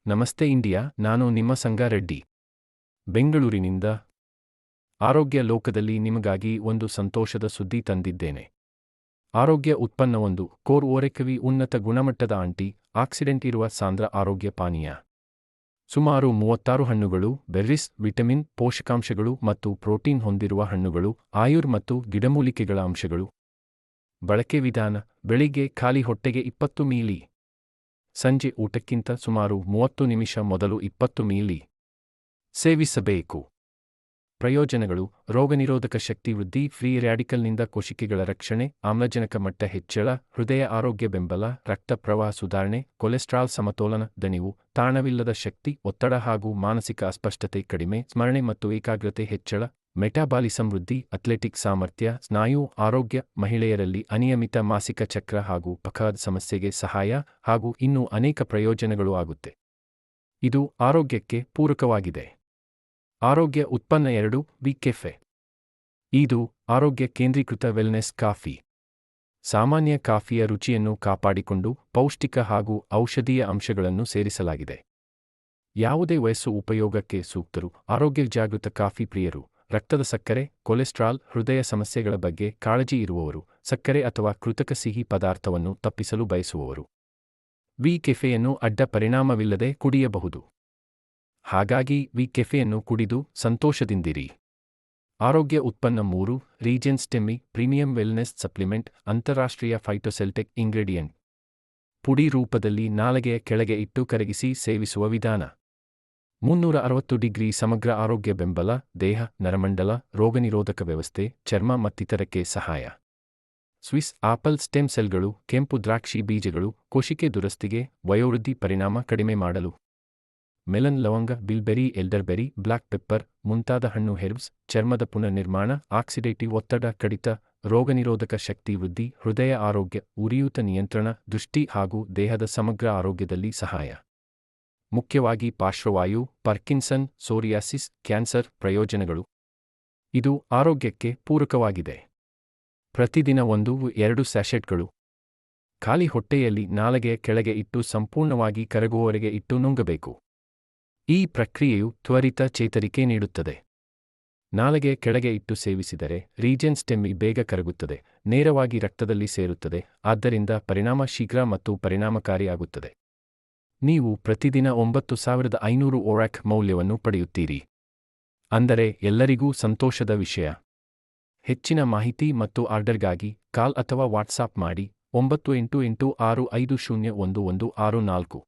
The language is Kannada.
ನಮಸ್ತೆ ಇಂಡಿಯಾ, ನಾನು ನಿಮ್ಮ ಸಂಗಾ ರೆಡ್ಡಿ. ಬೆಂಗಳೂರಿನಿಂದ ಆರೋಗ್ಯ ಲೋಕದಲ್ಲಿ ನಿಮಗಾಗಿ ಒಂದು ಸಂತೋಷದ ಸುದ್ದಿ ತಂದಿದ್ದೇನೆ. ಆರೋಗ್ಯ ಉತ್ಪನ್ನವೊಂದು, ಕೋರ್ ಓರೆಕವಿ ಉನ್ನತ ಗುಣಮಟ್ಟದ ಆಂಟಿ ಆಕ್ಸಿಡೆಂಟ್ ಇರುವ ಸಾಂದ್ರ ಆರೋಗ್ಯ ಪಾನೀಯ. ಸುಮಾರು 36 ಹಣ್ಣುಗಳು, ಬೆರ್ರೀಸ್, ವಿಟಮಿನ್, ಪೋಷಕಾಂಶಗಳು ಮತ್ತು ಪ್ರೋಟೀನ್ ಹೊಂದಿರುವ ಹಣ್ಣುಗಳು, ಆಯುರ್ ಮತ್ತು ಗಿಡಮೂಲಿಕೆಗಳ ಅಂಶಗಳು. ಬಳಕೆ ವಿಧಾನ: ಬೆಳಿಗ್ಗೆ ಖಾಲಿ ಹೊಟ್ಟೆಗೆ 20 ಮಿಲಿ. ಸಂಜೆ ಊಟಕ್ಕಿಂತ ಸುಮಾರು 30 ನಿಮಿಷ ಮೊದಲು 20 ಮಿಲಿ ಸೇವಿಸಬೇಕು. ಪ್ರಯೋಜನಗಳು: ರೋಗನಿರೋಧಕ ಶಕ್ತಿ ವೃದ್ಧಿ, ಫ್ರೀ ರ್ಯಾಡಿಕಲ್ನಿಂದ ಕೋಶಿಕೆಗಳ ರಕ್ಷಣೆ, ಆಮ್ಲಜನಕ ಮಟ್ಟ ಹೆಚ್ಚಳ, ಹೃದಯ ಆರೋಗ್ಯ ಬೆಂಬಲ, ರಕ್ತ ಪ್ರವಾಹ ಸುಧಾರಣೆ, ಕೊಲೆಸ್ಟ್ರಾಲ್ ಸಮತೋಲನ, ದಣಿವು, ತಾಣವಿಲ್ಲದ ಶಕ್ತಿ, ಒತ್ತಡ ಹಾಗೂ ಮಾನಸಿಕ ಅಸ್ಪಷ್ಟತೆ ಕಡಿಮೆ, ಸ್ಮರಣೆ ಮತ್ತು ಏಕಾಗ್ರತೆ ಹೆಚ್ಚಳ, ಮೆಟಾಬಾಲಿಸಂ ವೃದ್ಧಿ, ಅಥ್ಲೆಟಿಕ್ ಸಾಮರ್ಥ್ಯ, ಸ್ನಾಯು ಆರೋಗ್ಯ, ಮಹಿಳೆಯರಲ್ಲಿ ಅನಿಯಮಿತ ಮಾಸಿಕ ಚಕ್ರ ಹಾಗೂ ಪಖವಾದ ಸಮಸ್ಯೆಗೆ ಸಹಾಯ, ಹಾಗೂ ಇನ್ನೂ ಅನೇಕ ಪ್ರಯೋಜನಗಳು ಆಗುತ್ತೆ. ಇದು ಆರೋಗ್ಯಕ್ಕೆ ಪೂರಕವಾಗಿದೆ. ಆರೋಗ್ಯ ಉತ್ಪನ್ನ 2 ವಿ ಕೆಫೆ. ಇದು ಆರೋಗ್ಯ ಕೇಂದ್ರೀಕೃತ ವೆಲ್ನೆಸ್ ಕಾಫಿ. ಸಾಮಾನ್ಯ ಕಾಫಿಯ ರುಚಿಯನ್ನು ಕಾಪಾಡಿಕೊಂಡು ಪೌಷ್ಟಿಕ ಹಾಗೂ ಔಷಧೀಯ ಅಂಶಗಳನ್ನು ಸೇರಿಸಲಾಗಿದೆ. ಯಾವುದೇ ವಯಸ್ಸು ಉಪಯೋಗಕ್ಕೆ ಸೂಕ್ತರು. ಆರೋಗ್ಯ ಜಾಗೃತ ಕಾಫಿ ಪ್ರಿಯರು, ರಕ್ತದ ಸಕ್ಕರೆ, ಕೊಲೆಸ್ಟ್ರಾಲ್, ಹೃದಯ ಸಮಸ್ಯೆಗಳ ಬಗ್ಗೆ ಕಾಳಜಿ ಇರುವವರು, ಸಕ್ಕರೆ ಅಥವಾ ಕೃತಕ ಸಿಹಿ ಪದಾರ್ಥವನ್ನು ತಪ್ಪಿಸಲು ಬಯಸುವವರು. ವಿ ಕೆಫೆಯನ್ನು ಅಡ್ಡ ಪರಿಣಾಮವಿಲ್ಲದೆ ಕುಡಿಯಬಹುದು. ಹಾಗಾಗಿ ವಿ ಕೆಫೆಯನ್ನು ಕುಡಿದು ಸಂತೋಷದಿಂದಿರಿ. ಆರೋಗ್ಯ ಉತ್ಪನ್ನ 3 ರೀಜೆನ್ಸ್ ಟೆಮ್ಮಿ ಪ್ರೀಮಿಯಂ ವೆಲ್ನೆಸ್ ಸಪ್ಲಿಮೆಂಟ್. ಅಂತಾರಾಷ್ಟ್ರೀಯ ಫೈಟೋಸೆಲ್ಟೆಕ್ ಇಂಗ್ರೀಡಿಯೆಂಟ್. ಪುಡಿ ರೂಪದಲ್ಲಿ ನಾಲಗೆಯ ಕೆಳಗೆ ಇಟ್ಟು ಕರಗಿಸಿ ಸೇವಿಸುವ ವಿಧಾನ. 360 ಡಿಗ್ರಿ ಸಮಗ್ರ ಆರೋಗ್ಯ ಬೆಂಬಲ, ದೇಹ, ನರಮಂಡಲ, ರೋಗನಿರೋಧಕ ವ್ಯವಸ್ಥೆ, ಚರ್ಮ ಮತ್ತಿತರಕ್ಕೆ ಸಹಾಯ. ಸ್ವಿಸ್ ಆಪಲ್ ಸ್ಟೆಮ್ ಸೆಲ್ಗಳು, ಕೆಂಪು ದ್ರಾಕ್ಷಿ ಬೀಜಗಳು, ಕೋಶಿಕೆ ದುರಸ್ತಿಗೆ, ವಯೋವೃದ್ಧಿ ಪರಿಣಾಮ ಕಡಿಮೆ ಮಾಡಲು. ಮೆಲನ್, ಲವಂಗ, ಬಿಲ್ಬೆರಿ, ಎಲ್ಡರ್ಬೆರಿ, ಬ್ಲಾಕ್ ಪೆಪ್ಪರ್ ಮುಂತಾದ ಹಣ್ಣು ಹೆರ್ಬ್ಸ್, ಚರ್ಮದ ಪುನರ್ನಿರ್ಮಾಣ, ಆಕ್ಸಿಡೇಟಿವ್ ಒತ್ತಡ ಕಡಿತ, ರೋಗನಿರೋಧಕ ಶಕ್ತಿ ವೃದ್ಧಿ, ಹೃದಯ ಆರೋಗ್ಯ, ಉರಿಯೂತ ನಿಯಂತ್ರಣ, ದೃಷ್ಟಿ ಹಾಗೂ ದೇಹದ ಸಮಗ್ರ ಆರೋಗ್ಯದಲ್ಲಿ ಸಹಾಯ. ಮುಖ್ಯವಾಗಿ ಪಾರ್ಶ್ವವಾಯು, ಪಾರ್ಕಿನ್ಸನ್, ಸೋರಿಯಾಸಿಸ್, ಕ್ಯಾನ್ಸರ್. ಪ್ರಯೋಜನಗಳು: ಇದು ಆರೋಗ್ಯಕ್ಕೆ ಪೂರಕವಾಗಿದೆ. ಪ್ರತಿದಿನ 1-2 ಸ್ಯಾಶೆಟ್ಗಳು. ಖಾಲಿ ಹೊಟ್ಟೆಯಲ್ಲಿ ನಾಲಗೆಯ ಕೆಳಗೆ ಇಟ್ಟು ಸಂಪೂರ್ಣವಾಗಿ ಕರಗುವವರೆಗೆ ಇಟ್ಟು ನುಂಗಬೇಕು. ಈ ಪ್ರಕ್ರಿಯೆಯು ತ್ವರಿತ ಚೇತರಿಕೆ ನೀಡುತ್ತದೆ. ನಾಲಗೆಯ ಕೆಳಗೆ ಇಟ್ಟು ಸೇವಿಸಿದರೆ ರೀಜೆನ್ಸ್ ಟೆಮ್ಮಿ ಬೇಗ ಕರಗುತ್ತದೆ, ನೇರವಾಗಿ ರಕ್ತದಲ್ಲಿ ಸೇರುತ್ತದೆ, ಆದ್ದರಿಂದ ಪರಿಣಾಮ ಶೀಘ್ರ ಮತ್ತು ಪರಿಣಾಮಕಾರಿಯಾಗುತ್ತದೆ. ನೀವು ಪ್ರತಿದಿನ 9500 ಒರಾಕ್ ಮೌಲ್ಯವನ್ನು ಪಡೆಯುತ್ತೀರಿ. ಅಂದರೆ ಎಲ್ಲರಿಗೂ ಸಂತೋಷದ ವಿಷಯ. ಹೆಚ್ಚಿನ ಮಾಹಿತಿ ಮತ್ತು ಆರ್ಡರ್ಗಾಗಿ ಕಾಲ್ ಅಥವಾ ವಾಟ್ಸಾಪ್ ಮಾಡಿ 9886501164.